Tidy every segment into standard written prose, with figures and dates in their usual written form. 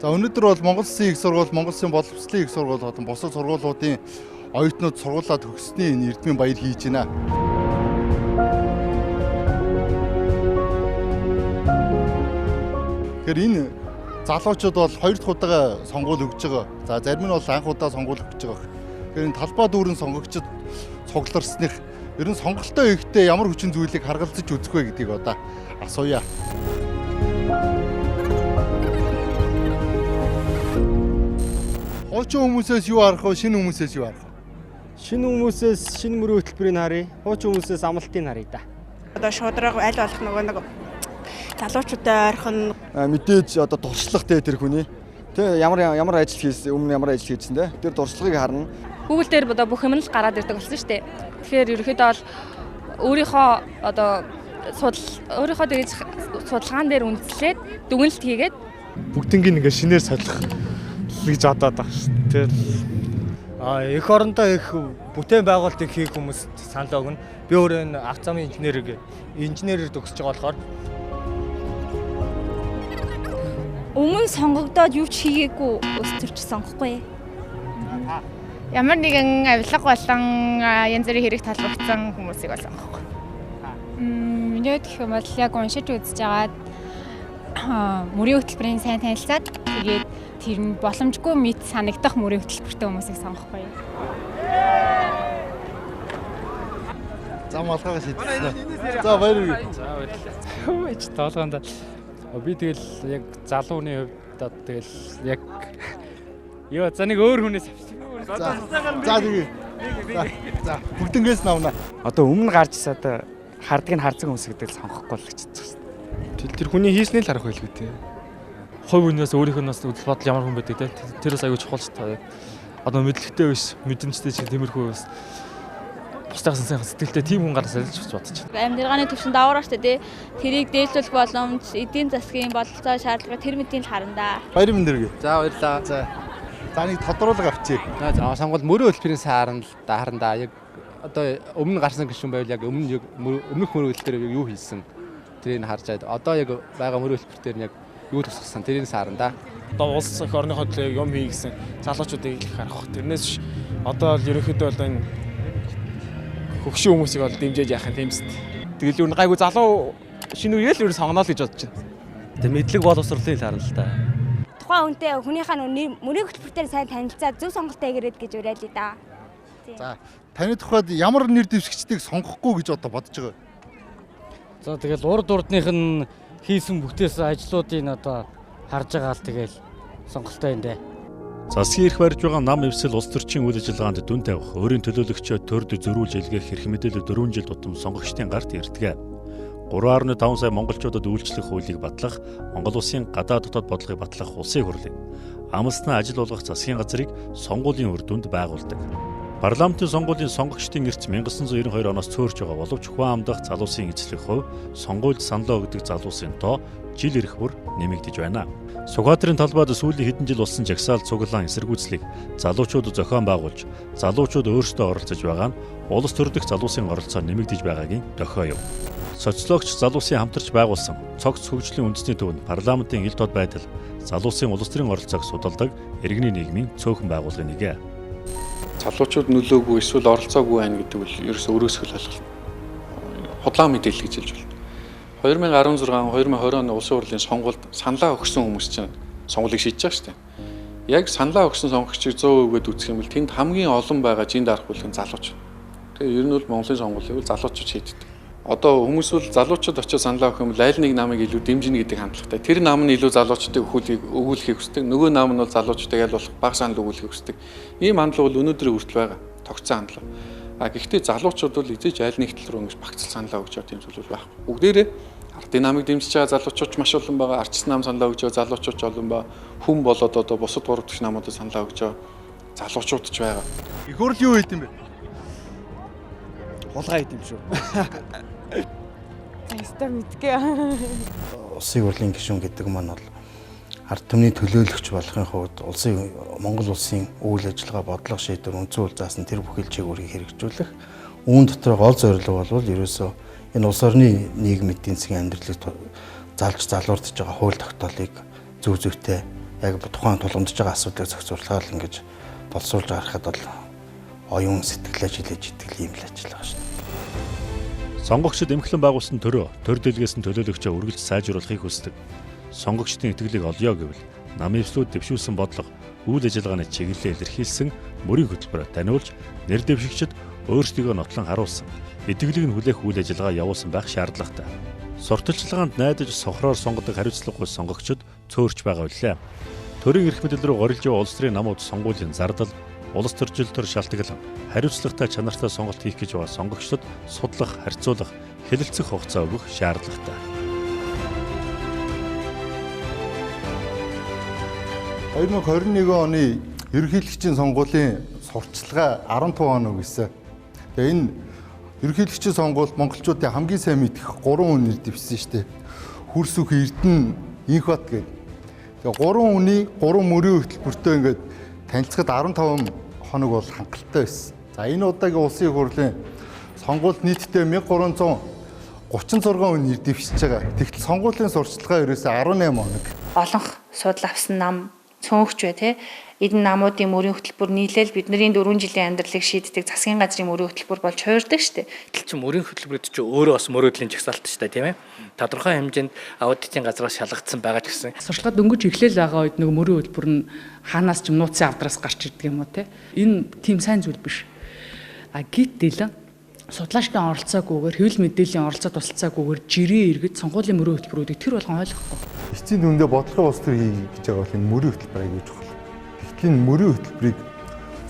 За өнөөдөр бол Монгол Улсын их сургууль, Монгол Улсын боловсролын их сургууль болон бусад сургуулиудын оюутнууд сургуулаад төгссөний энэ эрдмийн баяр хийж байна. Тэгэхээр энэ залуучууд бол хоёр дахь удаа сонгуул өгж байгаа. За зарим нь бол анх удаа сонгуул өгж байгаа. Тэгэхээр энэ талбай дүүрэн сонгогчид цугларсных ер нь сонголтоо ихдээ ямар хүчин зүйлийг харгалзаж үзэх вэ гэдгийг одоо асууя. Хуучин хүмүүсээс юу харах вэ? Шинэ хүмүүсээс юу харах вэ? Шинэ хүмүүсээс шинэ мөрөө хөтөлбөрийг харъя. Хуучин хүмүүсээс амлалтыг харъя да. Одоо шудраг аль болох нэг залуучуудаа ойрхон мэдээж одоо туршлагатай тэр хүний тэ ямар ажил хийсэн өмнө ямар ажил хийжсэн тэ тэр туршлагыг харна. Google дээр одоо бүх юм л гараад ирдэг болсон шүү дээ. Тэгэхээр ерөөхдөө бол өөрийнхөө одоо өөрийнхөө дэж судалгаан дээр үндэслээд дүгнэлт хийгээд Бүгднийг ингээ шинээр солих гэж бодоод байгаа шүү дээ. Эх орондоо их бүтээн байгуулалтыг хийх хүмүүст санал өгнө. Би өөрөө энэ авто замын инженерээр төгсөж байгаа болохоор өмнө сонгогдоод юу ч хийгээгүй өстөрч сонгохгүй. ямар нэгэн авилга болон янз бүрийн хэрэг талбарцсан хүмүүсийг бол сонгохгүй. Миний гэх юм бол яг уншиж үзэж агаад мөрийн хөтөлбөрийн сайн танилцаад тэгээд тэр нь боломжгүй мэд санагдах мөрийн хөтөлбөртэй хүмүүсийг сонгохгүй. Зам алхаагаа шийдсэн. За баяр. За баярлалаа. Ич тоолгонд би тэгэл яг залууны хувьд тэгэл яг ёо за нэг өөр хүнээс За тэгээ. За бүгднгээс навна. Одоо өмнө гарч ирсэн одоо хардгийг нь харцсан хүмүүс гэдэг сонгохгүй л гэж байна. тэр хүний хийснийг л харах байлгүй те. хувь хүнээс өөрийнхөө нас үзэл бодол ямар хүн байдаг те тэрээс аягүй чухал ч таа. Одоо мэдлэгтэй биш, мэдрэмжтэй ч тиймэрхүү бас бусдаас сайн сэтгэлтэй тийм хүн гараас алж бодож байна. Амьдралын төвшөнд даваараа штэ тий. Тэрийг дээшлүүлэх боломж, эдийн засгийн бололцоо шаардлага тэр мэдийн л харна да. Баяр мэндэргээ. За баярлалаа. За нэг тодруулга авчи. Сонгуул мөрөө хөтөлбөрийн харна да. Яг одоо өмнө гарсан гишүүн байвал яг өмнөх мөрөө хөтөлбөр юу хийсэн тэрийг харж одоо яг байгаа мөрөө хөтөлбөр дээр яг юу тусгасан тэрийг харна да. Одоо улс эх орныхоо төлөө юм хийгсэн залуучуудыг их харах. Тэрнээс одоо л ерөнхийдөө бол энэ хөгшин хүмүүсийг бол дэмжиж яах юм тиймс. Тэгэл юу гайгүй залуу шинэ үеэл юу сонгоно л гэж бодож байна. Тэг мэдлэг боловсролыг харна л да. Тухайн хүнтэй хүнийхээ мөрийн хөтөлбөртөө сайн танилцаад зөв сонголтоо хийгээд гэж уриалъя да. За таны тухайд ямар нэр дэвшигчдийг сонгохгүй гэж одоо бодож байгаа. За тэгэл урд урдных нь хийсэн бүтээс ажлуудыг одоо харж байгаа л тэгэл сонголтоо энэ. Засгийн эрх барьж байгаа нам эвсэл улс төрчийн үйл ажиллагаанд дүн тавих, өөрийн төлөөлөгчөө төрд зөрүүлж илгээх эрх мэдээлэл 4 жил тутам сонгогчдын гарт ирдэг. 3.5 сая монголчуудад үйлчлэх хуулийг батлах, Монгол улсын гадаад дотоод бодлогыг батлах улсын хурлыг амлснаа ажил болгох засгийн газрыг сонгуулийн үр дүнд байгуулдаг. Парламентын сонгуулийн сонгогчдын эрс 1992 оноос цөөрч байгаа боловч хүн амдах залуусын эзлэх хувь сонгуульд саналаа өгдөг залуусын тоо жил ирэх бүр нэмэгдэж байна. Сүхбаатарын талбайд сүүлийн хэдэн жил болсон жагсаал цуглаан эсэргүүцлийг залуучууд зохион байгуулж, залуучууд өөрсдөө оролцож байгаа нь улс төрдөх залуусын оролцоо нэмэгдэж байгаагийн дохио юм. Социологч залуусын хамтарч байгуулсан цогц хөгжлийн үндэсний төвөнд парламентын ил тод байдал залуусын улс төрийн оролцоог судалдаг иргэний нийгмийн цөөхөн байгууллагын нэг. Залуучууд нөлөөгүй эсвэл оролцоогүй байна гэдэг бол ерөөсөө өрөөсгөл ойлголт. Худлаа мэдээлэл гэж хэлж байна. 2016-2020 оны улсын хурлын сонгуульд саналаа өгсөн хүмүүс чинь сонгуулийг шийдэж байгаа шүү дээ. Яг саналаа өгсөн сонгогчийг 100% гээд үзэх юм бол тэнд хамгийн олон байгаа жинд арах бүлэг залууч. Тэгээ ер нь бол Монголын сонгуулийг залуучууд шийддэг. Одоо хүмүүс бол залуучууд очиж саналаа өгөх юм бол аль нэг намыг илүү дэмжинэ гэдэг хандлагатай. Тэр нам нь илүү залуучуудыг өгүүлэхийг хүсдэг. Нөгөө нам нь бол залуучуудыг аль болох бага санал өгүүлэхийг хүсдэг. Ийм хандлага бол өнөөдрийн хүртэл байгаа. Тогтсон хандлага. Гэхдээ залуучууд бол эзэж аль нэг тал руу ингэж багцлал саналаа өгч байгаа тийм зүйл байхгүй. Бүгдээрээ ард динамик дэмжиж байгаа залуучууд маш олон байгаа. Арчс нам саналаа өгч байгаа залуучууд олон байгаа. Хүн болоод одоо бусад гурав дахь намуудад саналаа өгч байгаа залуучууд ч байгаа. Их хурл юу хийд юм бэ? Хулгай хийд юм шүү. Тэстэ мэдгээ. Улсын хурлын гишүүн гэдэг маань бол ард түмний төлөөлөгч болохын хувьд Монгол улсын үйл ажиллагаа бодлого шийдвэр үндсэн үйл заасан тэр бүхэл чиглэлийг хэрэгжүүлэх үүн дотор гол зорилго бол ерөөсөө энэ улс орны нийгэм эдийн засгийн амьдралыг залж залуурдж байгаа хууль тогтоолыг зөв зөвтэй яг тухайн тулгамдж байгаа асуудлыг зохицуулахаар л ингэж боловсруулж харахад бол оюун сэтгэлээ жилээж итгэл ийм л ажиллагаа шүү дээ. Сонгогчид эмхлэн байгуулсан төр дэлгээс нь төлөөлөгчөө үргэлж сайжруулахыг хүсдэг. Сонгогчдын итгэлийг олё гэвэл намын эвслүүд дэвшүүлсэн бодлого, үйл ажиллагааны чиглэлээ илэрхийлсэн мөрийн хөтөлбөр таниулж, нэр дэвшигчид өөрсдийгөө нотлон харуулсан, итгэлийг нь хүлээх үйл ажиллагаа явуулсан байх шаардлагатай. Сурталчилгаанд найдаж сохроор сонгодог хариуцлагагүй сонгогчид цөөрч байгаа үлээ. Төрийн эрх мэдэл рүү горилж яваа улс төрийн намууд сонгуулийн зардал, улс төрчил төр шалтгаалan, хариуцлагатай чанартай сонголт хийх гэж байгаа сонгогчдод судлах, харьцуулах, хэлэлцэх хугацаа өгөх шаардлагатай. 2021 оны ерөнхийлөгчийн сонгуулийн сурталчилгаа 15 хоног гэсэн. Тэгээ энэ ерөнхийлөгчийн сонгуульд монголчуудын хамгийн сайн мэдэх 3 хүн нэр дэвшсэн шүү дээ. Хүрсүх Эрдэнэ, Инхбат гэдэг. Тэгээ 3 хүний 3 мөрийн хөтөлбөртөө ингээд танилцахад 15 хоног бол хангалттай байсан. За энэ удаагийн улсын их хурлын сонгуульд нийтдээ 1336 хүн нэр дэвшиж байгаа. Тэгтэл сонгуулийн сурталчилгаа ерөөсөө 18 хоног. Олонх судал авсан нам цөөнхч бай тээ. Эдэн намуудын мөрийн хөтөлбөр нийлээл бидний 4 жилийн амьдралыг шийддэг засгийн газрын мөрийн хөтөлбөр болж хуурдаг шүү дээ. Тэгэл чи мөрийн хөтөлбөрөд чи өөрөө бас мөрөөдлийн жагсаалт шүү дээ, тийм ээ. Тодорхой хэмжээнд аудитын газраас шалгагдсан байгаа ч гэсэн. Сурчлага дөнгөж эхлээл байгаа үед нэг мөрийн хөтөлбөр нь хаанаас ч нууцын авдраас гарч ирдэг юм уу те. Энэ тийм сайн зүйл биш. Гэтэл судлаачдын оролцоогүйгээр хэвлэл мэдээллийн оролцоо тусалцаагүйгээр жирийн иргэд сонгуулийн мөрийн хөтөлбөрүүдийг тэр болгон ойлгохгүй. Эцсийн дүндээ бодлогын улс төр хийж байгаа бол энэ мөрийн хөтөлбөр аягүй чухал. Тэгтэл энэ мөрийн хөтөлбөрийг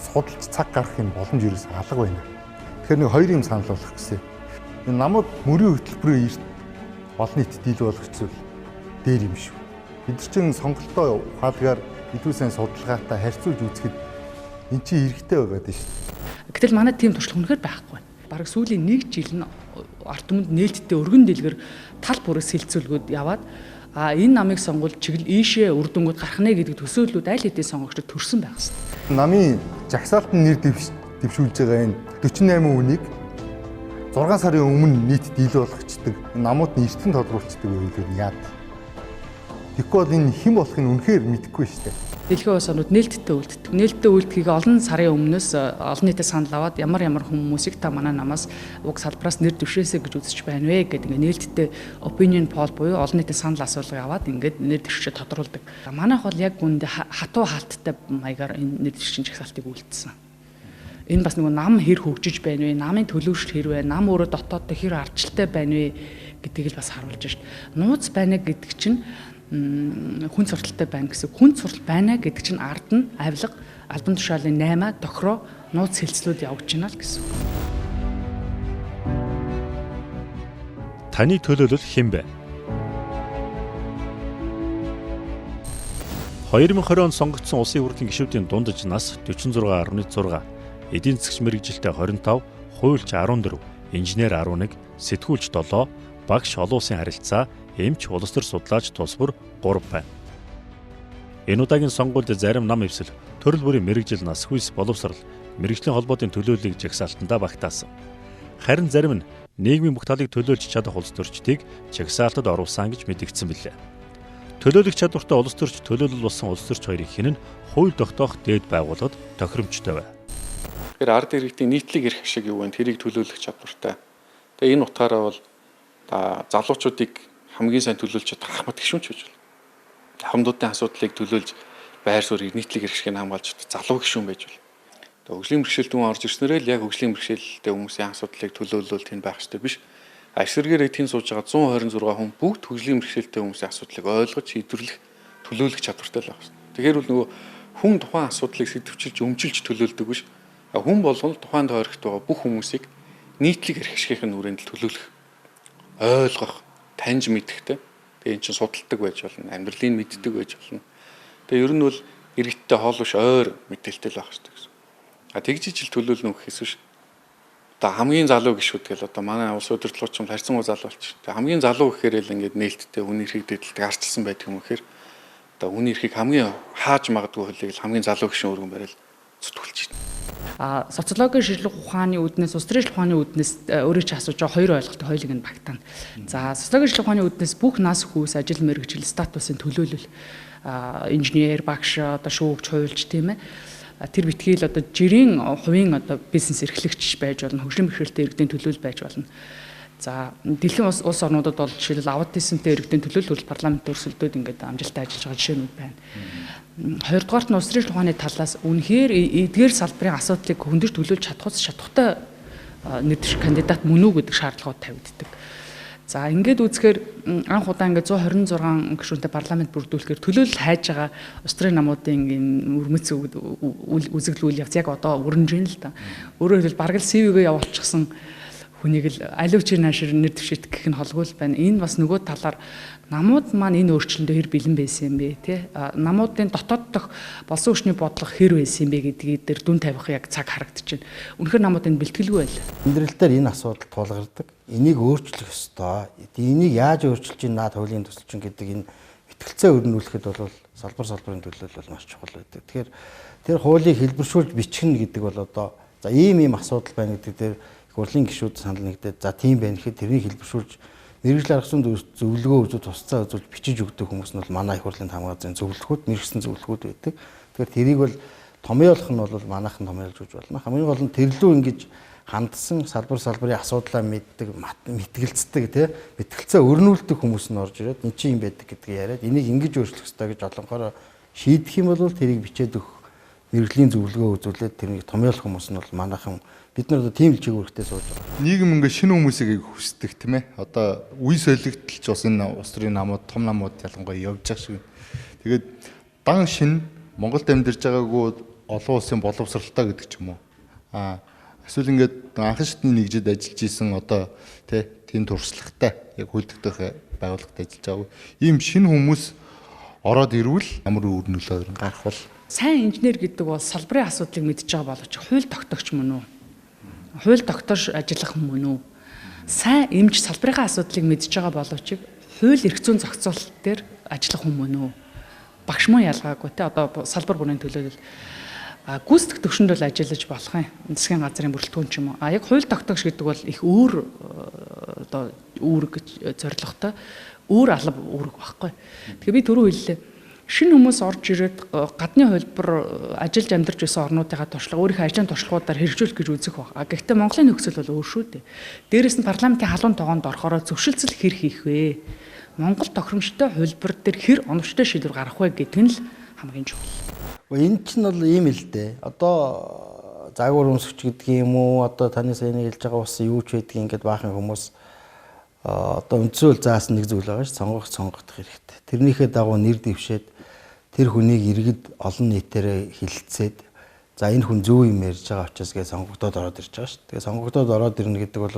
судалж цаг гаргах юм боломж ерөөс алга байна. Тэгэхээр нэг хоёр юм санал болгох гэсэн. Энэ намууд мөрийн хөтөлбөрөө эрт олон нийтэд дийл болгох зүйл дээр юм шүү. Бид нар чинь сонголтоо ухаалгаар илүү сайн судалгаатай харьцуулж үзэхэд эн чинь хэрэгтэй байгаа дээ шүү. Гэтэл манай тийм туршлага үнэхээр байхгүй. Бараг сүүлийн 1 жил нь ард түмэнд нээлттэй өргөн дэлгэр тал бүрээс хилцүүлгүүд яваад энэ намыг сонгуул чиглэл ийшээ үр дүнгууд гарах нэ гэдэг төсөөллүүд аль хэдийн сонгогчдод төрсэн байх хэвээр. Намын жагсаалтын нэр дэвшүүлж байгаа энэ 48 үнийг 6 сарын өмнө нийт дийл болгочдөг. Намууд нь эртэн тодруулцдаг байлгүй яад. Тэгэхгүй бол энэ хэн болохыг үнэхээр мэдэхгүй шүү дээ. Дэлхийн улс орнууд нээлттэй үлддэг. Нээлттэй үлдэхийг олон сарын өмнөөс олон нийтэд санал аваад ямар хүмүүсийг та манай намаас уг салбараас нэр дэвшээсэй гэж үзэж байна вэ гэдэг ингээ нээлттэй opinion poll буюу олон нийтийн санал асуулга аваад ингээд нэр дэвшээ тодруулдаг. Манайх бол яг үүндээ хатуу хаалттай маягаар энэ нэр дэвшин жагсаалтыг үйлдэлсэн. Энэ бас нэг нам хэр хөгжиж байна вэ? Намын төлөвшөлт хэр вэ? Нам өөрөө дотооддоо хэр ардчилтай байна вэ гэдгийг л бас харуулж шít. Нууц байна гэдэг чинь хүн сурталтай байна гэсэн. Хүн суртал байна гэдэг чинь ард нь авилга, албан тушаалын 8, тохироо, нууц хэлцлүүд явж байна л гэсэн. Таны төлөөлөл хэн бэ? 2020 онд сонгогдсон улсын хурлын гишүүдийн дундаж нас 46.6, эдийн засгч мэргэжилтэй 25, хуульч 14, инженер 11, сэтгүүлч 7, багш олон улсын харилцаа, эмч, улс төр судлаач тус бүр 3 байна. Энэ удаагийн сонгуульд зарим нам эвсэл, төрөл бүрийн мэргэжил нас хүйс боловсрал, мэргэжлийн холбоотын төлөөллийг жагсаалтандаа багтаасан. Харин зарим нь нийгмийн бүх талыг төлөөлж чадах улс төрчдийг жагсаалтад оруулсан гэж мэдэгдсэн билээ. Төлөөлөх чадвартай улс төрч төлөөлөл болсон улс төрч хоёрыг хинэн хууль тогтоох дээд байгууллагад тохиромжтой байна. Тэгэхээр ард иргэдийн нийтлэг эрх ашиг юу вэ? Тэрийг төлөөлөх чадвартай. Тэгээ энэ утгаараа бол залуучуудыг хамгийн сайн төлөөлж чадах ахмад гишүүнч гэж байна. Хамдуудын асуудлыг төлөөлж байр суурийг нийтлэг эрх ашиг нь хамгаалж залуу гишүүн байж байна. Тэгээ хөгжлийн бэрхшээлд хүн орж ирснээрээ л яг хөгжлийн бэрхшээлтэй хүмүүсийн асуудлыг төлөөлөл тэнд байх хэрэгтэй биш. Эсвэргээрээ тэнд сууж байгаа 126 хүн бүгд хөгжлийн бэрхшээлтэй хүмүүсийн асуудлыг ойлгож шийдвэрлэх төлөөлөх чадвартай л байх хэрэгтэй. Тэгэхээр бол нөгөө хүн тухайн асуудлыг сэдвчилж өмчилж төлөөлдөг биш. Хүн болгон тухайн тойрогт байгаа бүх хүмүүсийг нийтлэг эрх ашигын хүрээнд төлөөлөх, ойлгох, таньж мэдхтэй. Тэгээ эн чинь судалдаг байж болно, амьдралыг мэддэг байж болно. Тэгээ ер нь бол иргэдтэй хоол биш ойр мэдээлэлтэй л байх хэрэгтэй гэсэн. Тэгжижил төлөөлнө гэхээс биш. Одоо хамгийн залуу гişүүд гэл одоо манай улс удирдлагч юм харьцангуй залуу болчих. Тэгээ хамгийн залуу гэхээр л ингээд нээлттэй хүний эрхийг дэдэлдэг арчилсан байдаг юм гэхээр одоо хүний эрхийг хамгийн хааж магадгүй хөлийг л хамгийн залуу гişүүн өргөн барил зүтгүүлж байна. Социологийн шинжилгээ ухааны үүднээс, улс төрийн ухааны үүднээс өөрөө ч асууж байгаа хоёр ойлголт хоёулыг нь багтаана. За, социологийн шинжилгээ ухааны үүднээс бүх нас хүүс ажил мэргэжил статусын төлөөлөл инженер, багш, одоо шүүгч, хуульч тийм ээ. Тэр битгий л одоо жирийн хувийн одоо бизнес эрхлэгч байж болно, хөгжлийн бэрхшээлтэй иргэдийн төлөөлөл байж болно. За дэлхийн улс орнуудад бол жишээлбэл аутизмтэй иргэдийн төлөөлөл парламент өрсөлдөөд ингээд амжилттай ажиллаж байгаа жишээнүүд байна. Хоёрдугаарт нь улс төрийн ухааны талаас үнэхээр эдгээр салбарын асуудлыг хөндөж төлөөлж чадахтай нэг кандидат мөн үү гэдэг шаардлагууд тавигддаг. За ингээд үзэхээр анх удаа ингээд 126 гишүүнтэй парламент бүрдүүлэхээр төлөөлөл хайж байгаа улс төрийн намуудын өрмөц үзэгдэл үйл явц яг одоо өрнөж байна л да. Өөрөөр хэлбэл бараг л CV-гээ явуулчихсан хүнийг л аливчийн наашир нэр дэвшигдэх гэх нь холгүй л байна. Энэ бас нөгөө талаар намууд маань энэ өөрчлөлтөнд хэр бэлэн байсан юм бэ тий? Намуудын дотоод дох болсон хүчний бодлого хэр байсан юм бэ гэдгийг дээр дүн тавих яг цаг харагдаж байна. Үнэхээр намууд энэ бэлтгэлгүй байл. Амьдрал дээр энэ асуудал тулгардаг. Энийг өөрчлөх ёстой. Энийг яаж өөрчилж ийн наад хуулийн төсөлчин гэдэг энэ итгэлцээ өрнүүлэхэд бол салбарын төлөөлөл бол маш чухал байдаг. Тэгэхээр тэр хуулийг хэлбэршүүлж бичгэнэ гэдэг бол одоо за ийм асуудал байна гэдэг дээр хурлын гишүүд санал нэгдээд за тийм байна гэхэд тэрийг хэлбэршүүлж мэргэжил арга зүйн зөвлөгөө үзүүлж тусцаа үзүүлж бичиж өгдөг хүмүүс нь бол манай их хурлын хамгаалзын зөвлөхүүд мэргэжсэн зөвлөхүүд байдаг. Тэгэхээр тэрийг бол томьёолох нь бол манайхан томьёолж өгч болно. Хамгийн гол нь тэрлүү ингэж хандсан салбарын асуудлаа мэддэг, мэтгэлцдэг тий мэтгэлцээ өрнүүлдэг хүмүүс нь орж ирээд эн чинь юм байдаг гэдгийг яриад энийг ингэж өөрчлөх ёстой гэж олонхороо шийдэх юм бол тэрийг бичээд өгөх мэргэжлийн зөвлөгөө үзүүлээд тэрнийг томьёолох хүмүүс нь бол манайхан бид нар одоо тийм л чиглэлтэй сууж байгаа. Нийгэм ингээ шинэ хүмүүсийг хүсдэг тийм ээ. Одоо үе солигдолч бас энэ улс төрийн намууд, том намууд ялангуяа явж байгаа шиг. Тэгээд дан шин Монголд амьдарч байгаагүй олон улсын боловсралтай гэдэг ч юм уу. Эсвэл ингээд анхан шатны нэгжид ажиллаж исэн одоо тийм туршлагатай яг хөлдөгдөх байгууллагад ажиллаж байгаа. Ийм шинэ хүмүүс ороод ирвэл ямар үр нөлөө гарах бол сайн инженер гэдэг бол салбарын асуудлыг мэдж байгаа боловч хууль тогтоогч мөн үү? Хууль тогтоож ажиллах мөн үү? Сайн эмч салбарын асуудлыг мэдж байгаа боловч хууль эрх зүйн зохицуулалт дээр ажиллах хүн мөн үү? Багш мөн ялгаагүй те одоо салбар бүрийн төлөөлөл гүйцэтгэх төвшөнд бол ажиллаж болох юм. Засгийн газрын бүрэлдэхүүн ч юм уу. Яг хууль тогтоогч гэдэг бол их өөр одоо үүрэг гэж зорилготой өөр алба үүрэг багхгүй. Тэгэхээр би түрүү хэллээ. Шинэ хүмүүс орж ирээд гадны хөлбөр ажиллаж амьдарч байсан орнуудынхаа туршлага өөрийнхөө ажлын туршлагуудаар хэрэгжүүлэх гэж үзэх баг. Гэхдээ Монголын нөхцөл бол өөр шүү дээ. Дээрээс нь парламентын халуун тогоонд орохоор зөвшөлтсөл хэр хийх вэ? Монгол тохиромжтой хөлбөр дээр хэр оновчтой шийдвэр гарах вэ гэдэг нь л хамгийн чухал. Энэ чинь бол ийм л дээ. Одоо загвар өмсгч гэдэг юм уу? Одоо таны сайн хэлж байгаа бас юу ч байдгийг ингээд баахан хүмүүс одоо үндсүүл заасан нэг зүйл байгаа ш сонгох хэрэгтэй. Тэрнийхээ дагуу нэр дэвшээд тэр хүнийг иргэд олон нийтээрээ хилцээд за энэ хүн зөв юм ярьж байгаа учраас гээ сонгогдоод ороод ирж байгаа ш. Тэгээ сонгогдоод ороод ирнэ гэдэг бол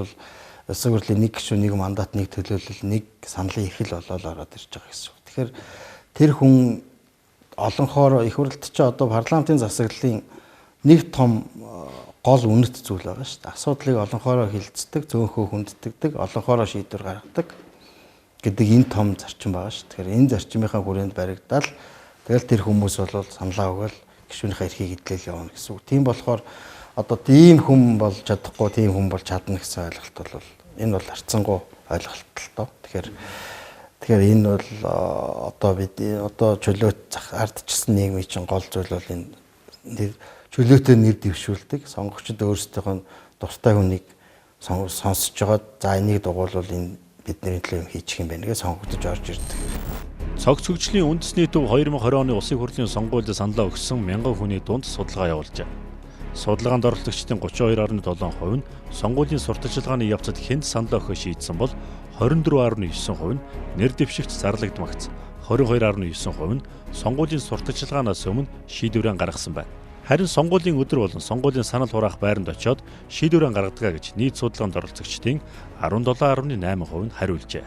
улсын хурлын нэг гишүүн нэг мандат нэг төлөөлөл нэг саналын эрхэл болоод ороод ирж байгаа гэсэн үг. Тэгэхээр тэр хүн олонхоор их хурлд ч одоо парламентын засаглалын нэг том гол үнэт зүйл байгаа шүү дээ. Асуудлыг олонхороо хилцдэг, зөөнхөө хүнддэгдэг, олонхороо шийдвэр гаргадаг гэдэг энэ том зарчим байгаа шүү. Тэгэхээр энэ зарчмынхаа хүрээнд баригдаад тэгэл тэр хүмүүс бол саналаа өгөөл гишүүнийхээ эрхийг эдлээл явна гэсэн үг. Тийм болохоор одоо тийм хүн болж чадахгүй, тийм хүн болж чадна гэсэн ойлголт бол энэ бол харцсангуй ойлголт л тоо. Тэгэхээр энэ бол одоо бид одоо чөлөөт ардчилсан нийгмийн чинь гол зүйл бол энэ чөлөөтэй нэр дэвшүүлдэг сонгогчдод өөрсдийнхөө дуртай хүнийг сонсож жоод за энийг дугуйлвал энэ бидний төлөө юм хийчих юм байна гэж сонгогдож орж ирдэг. Цогц хөгжлийн үндэсний төв 2020 оны улсын хурлын сонгуульд саналаа өгсөн 1000 хүний дунд судалгаа явуулжээ. Судалгаанд оролцогчдын 32.7% нь сонгуулийн сурталчилгааны явцад хэнд саналаа өгөх шийдсэн бол 24.9% нь нэр дэвшигч зарлагдмагц, 22.9% нь сонгуулийн сурталчилгаанаас өмнө шийдвэрээ гаргасан байна. Харин сонгуулийн өдөр болон сонгуулийн санал хураах байранд очиод шийдвэрээ гаргадаг гэж нийт судалгаанд оролцогчдын 17.8% нь хариулжээ.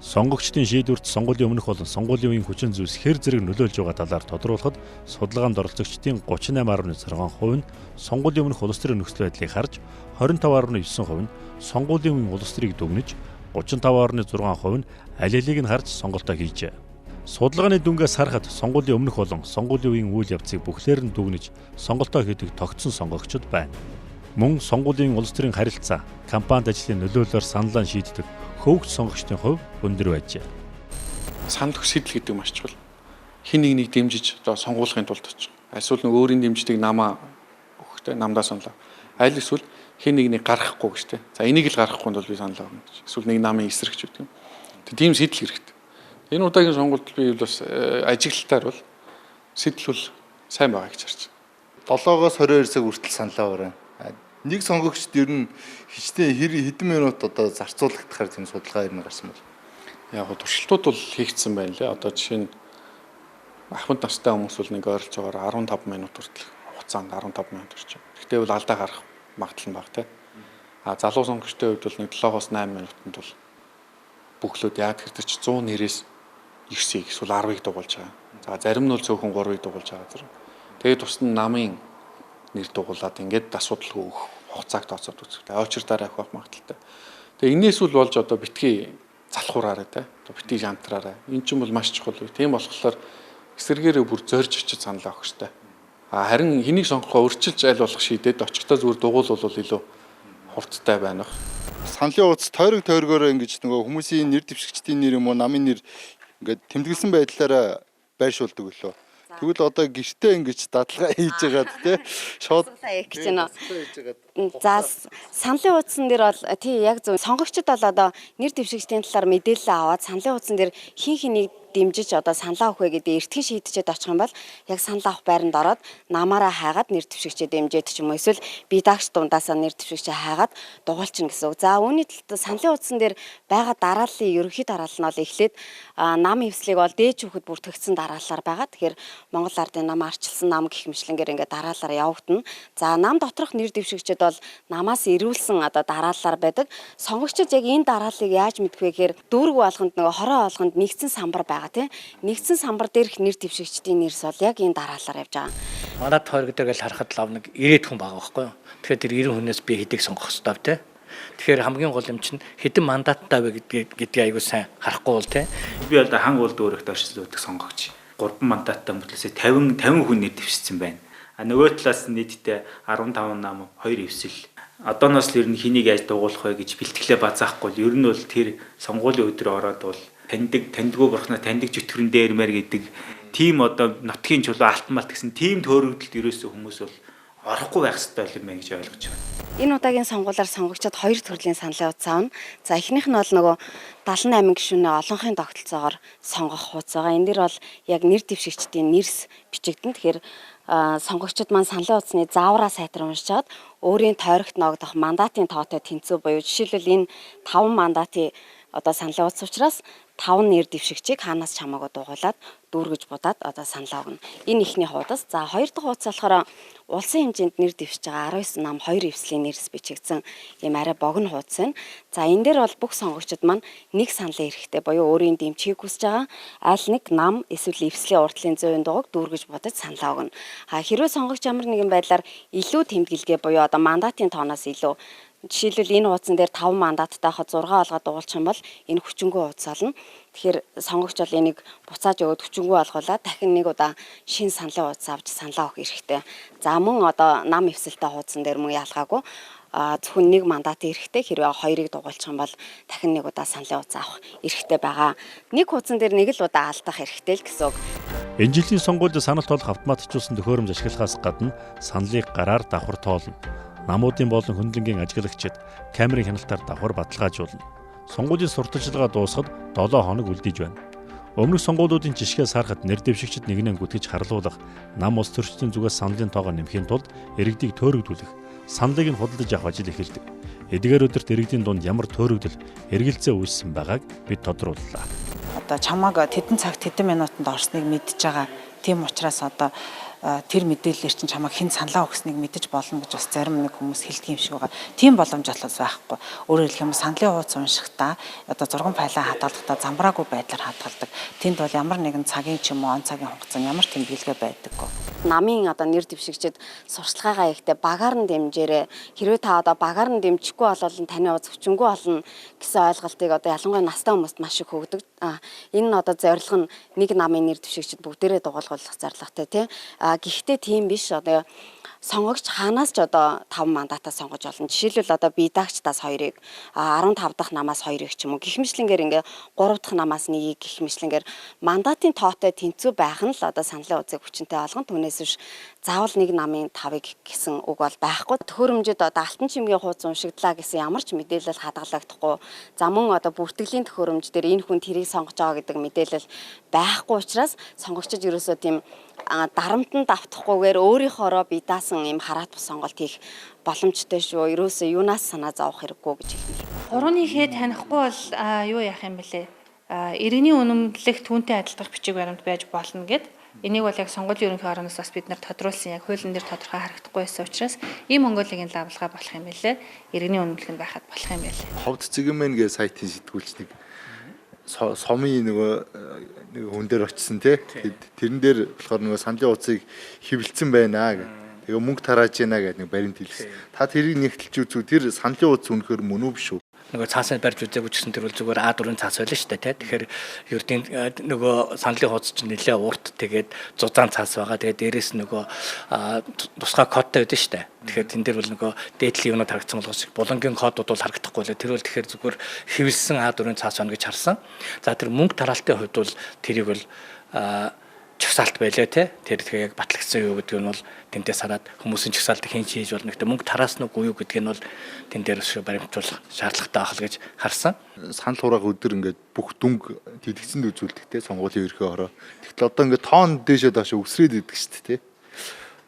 Сонгогчдын шийдвэрт сонгуулийн өмнөх болон сонгуулийн үеийн хүчин зүйлс хэр зэрэг нөлөөлж байгаа талаар тодруулахад судалгаанд оролцогчдын 38.6% нь сонгуулийн өмнөх улс төрийн нөхцөл байдлыг харж 25.9% нь сонгуулийн үеийн улс төрийг дүгнэж 35.6% нь аль алийг нь харж сонголтоо хийжээ. Судалгааны дүнгээс харахад сонгуулийн өмнөх болон сонгуулийн үеийн үйл явцыг бүхлээр нь дүгнэж сонголтоо хийдэг тогтсон сонгогчид байна. Мөн сонгуулийн улс төрийн харилцаа, кампанит ажлын нөлөөлөөр саналаа шийддэг хөвгч сонгогчдын хувь өндөр байжээ. Санал өгөх сэдэл гэдэг маш чухал. хин нэг дэмжиж одоо сонгуулахын тулд очиж. Эсвэл нэг өөрийн дэмждэг намаа өгөхтэй намдаа сонлоо. Аль эсвэл хин нэгнийг гаргахгүй гэж тэ. За энийг л гаргахгүй бол би саналаа өгнө гэж. Эсвэл нэг намын эсрэгч гэдэг юм. Тийм сэтэл хэрэгтэй. Энэ удаагийн сонгуульд би бас ажиглалтаар бол сэтэл бол сайн байгаа гэж харж байна. 7-оос 22 цаг хүртэл саналаа өгөрэй. Нэг сонгогчд ер нь хичнээн хэдэн минут одоо зарцуулагдахаар тийм судалгаа ер нь гарсан бол. Яг гоо туршилтууд бол хийгдсэн байна лээ. Одоо жишээ нь ахмад настай хүмүүс бол нэг ойролцоогоор 15 минут хүртэл хугацаанд 15 минут орчих. Гэхдээ бол алдаа гарах магадлал нь бага тий. Залуу сонгогчтой хувьд бол нэг 7-оос 8 минутанд бол бүхлөд яг тэр чи 100 нэрээс 9-ийг эсвэл 10-ыг дугуулж байгаа. За зарим нь бол цөөхөн 3-ыг дугуулж байгаа зэрэг. Тэгээд тусна намын нэр дугуулад ингээд асуудал хөөх хугацааг тооцоод үзвэл очирдаар авах магадaltaй. Тэгээ энэс үл болж одоо битгий залхуураарай те. Одоо битгий шантраарай. Энэ ч юм бол маш чухал. Тийм болохоор эсэргээрээ бүр зорж очиж санал авах хэрэгтэй. Харин хэнийг сонгохоо өрчилж аль болох шийдээд очихдоо зүгээр дугуул бол илүү хурдтай байна. Саналын утас тойрогоор ингэж нөгөө хүмүүсийн нэр дэвшигчдийн нэр юм уу намын нэр ингээд тэмдэглэсэн байдлаараа байршуулдаг өлөө. Тэгвэл одоо гэртээ ингэж дадлага хийж байгаа те шууд гэж байна. За саналын утсан дээр бол тий яг зөв сонгогчдод бол одоо нэр дэвшигчдийн талаар мэдээлэл аваад саналын утсан дээр хин хэнийг дэмжиж одоо саналаа өгөх вэ гэдэг эртхэн шийдчихэд очих юм бол яг санал авах байранд ороод намаараа хайгаад нэр дэвшигчээ дэмжиж ч юм уу эсвэл би даагч дундаасаа нэр дэвшигчээ хайгаад дугуулчихна гэсэн үг. За үүний талд саналын утсан дээр байгаа дарааллын ерөнхий дараалал нь бол эхлээд нам эвслийг бол дээж өгөхөд бүртгэгдсэн дараалалаар байгаа. Тэгэхээр Монгол Ардын нам арчилсан нам гэх мэтлэнгээр ингээд дараалалаар явагдана. За нам доторх нэр дэвшигчид бол намаас ирүүлсэн одоо дараалалаар байдаг. Сонгогчид яг энэ дарааллыг яаж мэдэх вэ гэхээр дүүрэг болгонд нөгөө хороо болгонд нэгдсэн самбар байгаа. Нэгдсэн самбар дээрх нэр дэвшигчдийн нэрс бол яг энэ дараалалаар явж байгаа. Манайд тойрог дээр л харахад лав нэг 90 хүн байгаа байхгүй юу. Тэгэхээр тэр 90 хүнээс би хэдийг сонгох ёстой те. Тэгэхээр хамгийн гол юм чинь хэдэн мандаттай вэ гэдгийг аягүй сайн харахгүй бол те. Би одоо ханг улд өөрөөхт оршилжуулдаг сонгогч. 3 мандаттай мөртлөөсөө 50 хүн нэр дэвшсэн байна. Нөгөө талаас нийтдээ 15 нам 2 эвсэл. Одооноос л ер нь хэнийг яаж дугуулах вэ гэж бэлтгэлээ базаахгүй. Ер нь бол тэр сонгуулийн өдөр ороод бол таньдгүй бурхнаа таньдаг зүтгэрэн дээрмээр гэдэг тийм одоо нотгийн чулуу алтмалт гэсэн тийм төөрөгдөлд ерөөсөө хүмүүс бол орохгүй байх хэрэгтэй юм байна гэж ойлгож байна. Энэ удаагийн сонгуулиар сонгогчдод 2 төрлийн саналын утас аавна. За эхнийх нь бол нөгөө 78 гишүүнээ олонхын тогтолцоогоор сонгох хуудас байгаа. Энэ дэр бол яг нэр дэвшигчдийн нэрс бичигдэн. Тэгэхээр сонгогчдод маань саналын утасны заавраа сайтар уншиж чад өөрийн тойрогт ногдох мандатын тоотой тэнцүү буюу жишээлбэл энэ 5 мандатын одоо саналын утас учраас 5 нэр дэвшигчийг хаанаас ч хамаагүй дугуулад дүүргэж будаад одоо саналаа өгнө. Энэ ихний хуудас. За хоёр дахь хуудас болохоор улсын хэмжээнд нэр дэвшиж байгаа 19 нам 2 эвслийн нэрс бичигдсэн ийм арай богино хуудас байна. За энэ дээр бол бүх сонгогчдод маань нэг саналын эрэхтэй буюу өөрийн дэмжихийг хүсэж байгаа аль нэг нам эсвэл эвслийн урдлын 100% дугуйг дүүргэж будаж саналаа өгнө. Хэрвээ сонгогч ямар нэгэн байдлаар илүү тэмдэглэгээ буюу одоо мандатын тооноос илүү жишээлбэл энэ хуудсан дээр 5 мандаттай хад 6 олгоод дугуулчих юм бол энэ хүчингүй хуудас болно. Тэгэхээр сонгогч бол энийг буцааж өгөөд хүчингүй болгуулаад дахин нэг удаа шинэ саналын хуудас авч саналаа өгөх хэрэгтэй. За мөн одоо нам эвсэлтэй хуудсан дээр мөн ялгаагүй зөвхөн нэг мандатын эрэхтэй хэрвээ 2-ыг дугуулчих юм бол дахин нэг удаа саналын хуудас авах эрэхтэй байгаа. Нэг хуудсан дээр нэг л удаа алдах эрэхтэй л гэсэн үг. Энэ жилийн сонгуульд саналт тоолох автоматжуулсан төхөөрөмж ашиглахаас гадна саналыг гараар давхар тоолно. Намуудын болон хөндлөнгийн ажиглагчид камерын хяналтаар давхар баталгаажуулна. Сонгуулийн сурталчилгаа дуусахад 7 хоног үлдээж байна. Өмнөх сонгуулиудын жишгээс харахад нэр дэвшигчид нэгнээ гүтгэж харлуулах, нам улс төрчдийн зүгээс саналын тоогоо нэмэхийн тулд иргэдийг төөрөгдүүлэх, саналыг нь худалдаж авах ажил эхэлдэг. Эдгээр өдөрт иргэдийн дунд ямар төөрөгдөл, эргэлзээ үүссэн байгааг бид тодрууллаа. Одоо чамааг тэдэн цагт тэдэн минутанд орсныг мэдж байгаа. Тийм учраас одоо тэр мэдээлэлээр чинь чамайг хэн саналаа өгснгийг мэдэж болно гэж бас зарим нэг хүмүүс хэлдэг юм шиг байгаа. Тийм боломж бол байхгүй. Өөрөөр хэлэх юм саналын хуудас уншихдаа одоо зурган файлаа хадгалахдаа замбраагүй байдлаар хадгалдаг. Тэнд бол ямар нэгэн цагийн ч юм уу он цагийн хугацаанд ямар тэмдэглэгээ байдаггүй. Намын одоо нэр дэвшигчид сурчлагаагаа ихтэй багаар нь дэмжээрэй. Хэрвээ та одоо багаар нь дэмжихгүй болол таны уз хүчингүй болно гэсэн ойлголтыг одоо ялангуяа настай хүмүүст маш их өгдөг. Энэ нь одоо зорилго нь нэг намын нэр дэвшигчид бүгдээрээ дугуулгуулах зорилготой тий. Гэхдээ тийм биш одоо сонгогч хаанаас ч одоо 5 мандатаа сонгож болно. Жишээлбэл одоо бидагчдаас 2-ыг 15 дахь намаас 2-ыг ч юм уу гэх мэтлэнгээр ингээ 3 дахь намаас 1-ийг гэх мэтлэнгээр мандатын тоотой тэнцүү байх нь л одоо саналын үзэг хүчинтэй болгон түүнээс биш заавал нэг намын 5-ыг гэсэн үг бол байхгүй. Төхөөрөмжөд одоо алтан чимгийн хуудас уншигдлаа гэсэн ямар ч мэдээлэл хадгалагдахгүй. За мөн одоо бүртгэлийн төхөөрөмж дээр энэ хүн тэрийг сонгож байгаа гэдэг мэдээлэл байхгүй учраас сонгогчид ерөөсөө тийм дарамтанд автахгүйгээр өөрийнхоороо бие даасан юм хараат бус сонголт хийх боломжтой шүү. Ерөөсөө юунаас санаа зовох хэрэггүй гэж хэлнэ. 3-ны танихгүй бол юу яах юм бэлээ? Иргэний үнэмлэх түүнтэй адилдах бичиг баримт байж болно гэд. Энийг бол яг сонгуулийн ерөнхий ороноос бас бид нар тодруулсан яг хуулийн дээр тодорхой харагдахгүй байсан учраас ийм Монголигийн лавлгаа болох юм бэлээ. Иргэний үнэмлэх нь байхад болох юм бэлээ. Ховд цэгмэн гээ сайтын сэтгүүлч нэг сомын нэг хүн дээр очсон тий. Тэрэн дээр болохоор нөгөө саналын утсыг хэвлэлцэн байна гэх. Тэгээ мөнгө тарааж яана гэдэг нэг баримт хэлсэн. Та тэрийг нэгтэлж үзүү тэр саналын утас үнэхээр мөн үү биш үү? Нөгөө цаасаа барьж үзээгүй ч гэсэн тэр бол зүгээр А4-ын цаас байлаа шүү дээ тий. Тэгэхээр ердийн нөгөө саналын хуудас чинь нэлээ урт тэгээд зузаан цаас байгаа. Тэгээд дээрээс нөгөө тусгай кодтай байдаг шүү дээ. Тэгэхээр тэн дээр бол нөгөө дээдлийн юмнууд харагдсан болгоос булангийн кодууд бол харагдахгүй лээ. Тэр бол тэгэхээр зүгээр хэвлсэн А4-ын цаас байна гэж харсан. За тэр мөнгө тараалтын хувьд бол тэрийг бол чагсаалт байлаа тий. Тэр тэгээ яг батлагдсан юу гэдэг нь бол тэнтээс хараад хүмүүсийн чагсаалтыг хэн хийж болно гэдэг мөнгө тараасан уу юу гэдэг нь бол тэн дээр баримтжуулах шаардлагатай байх л гэж харсан. Санал хураах өдөр ингээд бүх дүнг дэлгэцэнд үзүүлдэг тий сонгуулийн ерхий ороо. Тэгтэл одоо ингээд тоон дээшээ доош өсрээд идэг шүү дээ тий.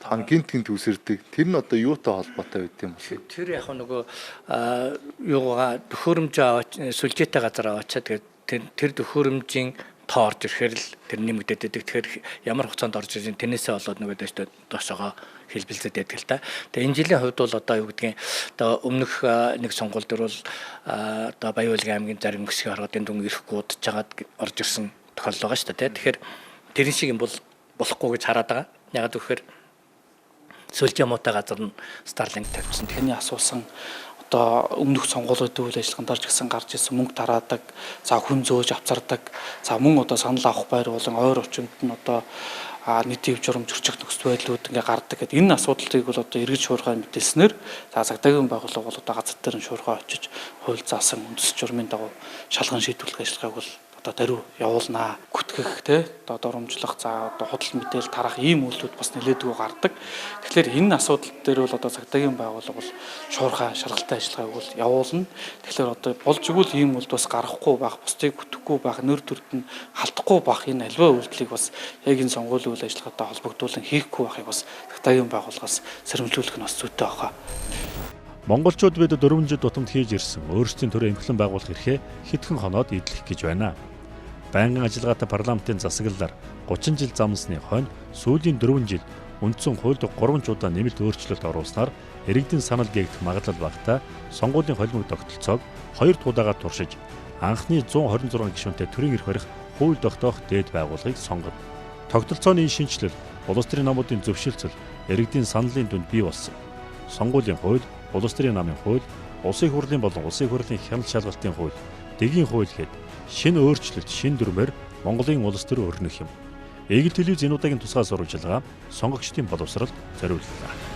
Тоон гинт үсэрдэг. Тэр нь одоо юутай холбоотой байд юм бэ? Тэр яг нөгөө юугаа төхөөрөмж аваач сүлжээтэй газар аваачаа тэгээд тэр төхөөрөмжийн тоо орж ирэхээр л тэр нэмэгдээд байдаг. Тэгэхээр ямар хугацаанд орж ирж тэрнээсээ болоод нөгөө доошогоо хэлбэлзээд байдаг л та. Тэгээ энэ жилийн хувьд бол одоо юу гэдгийг одоо өмнөх нэг сонгуул дээр бол одоо Баян-Улгийн аймгийн зарим хэсгийн хоргодын дүн ирэхгүй удаж жагаад орж ирсэн тохиолдол байгаа шүү дээ. Тэгэхээр тэрэн шиг юм бол болохгүй гэж хараад байгаа. Ягаад гэвэл сүлжээ муутай газар нь Starlink тавьчихсан. Тэний асуусан одоо өмнөх сонгуулиудын үйл ажиллагаанд орж гисэн гарч ирсэн мөнгө тараадаг, за хүн зөөж авцардаг, за мөн одоо санал авах байр болон ойр орчинд нь одоо нийтийн журам зөрчих нөхцөл байдлууд ингээ гардаг гэдэг энэ асуудлыг бол одоо эргэж шуурхай мэдээлснээр за цагдаагийн байгууллага бол одоо газар дээр нь шуурхай очиж хууль заасан үндэс журмын дагуу шалган шийдвэрлэх ажиллагааг бол одоо даруй явуулнаа гүтгэх тий одоо доромжлох за одоо худал мэдээлэл тарах ийм үйлдэл бас нэлээдгүй гардаг. Тэгэхээр энэ асуудал дээр бол одоо цагдаагийн байгууллага бол шуурхай шалгалтай ажиллагааг бол явуулна. Тэгэхээр одоо болж игэл ийм үйлдэл бас гарахгүй байх, бусдыг бүтэхгүй байх, нэр төрд нь халдахгүй байх энэ альва үйлдэлийг бас яг энэ сонгуулийн үйл ажиллагаатай холбогдуулан хийхгүй байхыг бас цагдаагийн байгууллагаас сэрэмжлүүлэх нь бас зүйтэй байна. Монголчууд бид 4 жил тутамд хийж ирсэн өөрсдийн төрийн эмхлэн байгуулах эрхээ хэдхэн хоноод идэлэх гэж байна. Байнгын ажиллагаатай парламентын засаглалаар 30 жил замсны хойно сүүлийн 4 жил үндсэн хуульд 3 удаа нэмэлт өөрчлөлт оруулснаар иргэдийн санал гээгдэх магадлал багтаа сонгуулийн холимог тогтолцоог 2 удаагаар туршиж анхны 126 гишүүнтэй төрийн эрх барих хууль тогтоох дээд байгууллагыг сонгоно. Тогтолцооны шинжилэл улс төрийн намуудын зөвшөөрлөл иргэдийн саналын дүнд бий болсон. Сонгуулийн хууль, улс төрийн намын хууль, улсын хурлын болон улсын хурлын хяналт шалгалтын хууль, дэгийн хууль гээд шинэ өөрчлөлт шинэ дүрмээр Монголын улс төр өрнөх юм. Эгэл телевиз энэ удаагийн тусгай сурвалжилгаа сонгогчдын боловсролд зориуллаа.